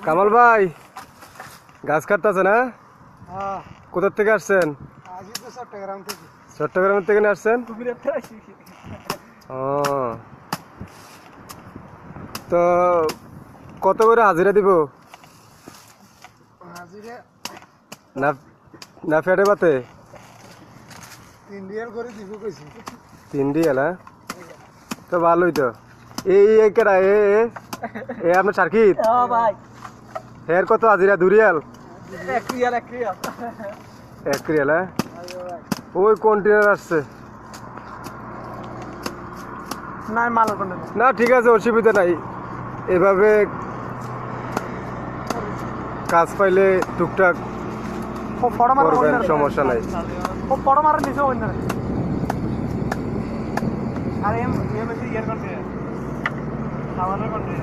কামাল ভাই গাছ কাটতেছে না? হ্যাঁ, কোথা থেকে আসছেন? আজকে তো চট্টগ্রাম থেকে। চট্টগ্রাম থেকে নিয়ে আসছেন? কুমিরাতে আসি। ও তো কত করে হাজিরা দিব? হাজিরে না না ফেটে পাতে 3 রিয়াল করে দিব কইছি। 3 রিয়াল? হ্যাঁ, তো ভালোই তো। এই কেডা এ আপনার সার্কিট? হ্যাঁ ভাই, হের কত হাজিরা? 2 রিয়াল? 1 Real 1 Real. 1 রিয়াল? হ্যাঁ, আইও ভাই। ওই কন্টেনার আসছে। না মাল কোন না। না ঠিক আছে, অসুবিধা নাই। এভাবে কাজ পাইলে টুকটাক ও পড়া মারা করবেন, হইনা। সমস্যা নাই। ও পড়া মারা নিছে হইনা। আরে এম এম ইয়ার কোন রে? সামানের কোন রে?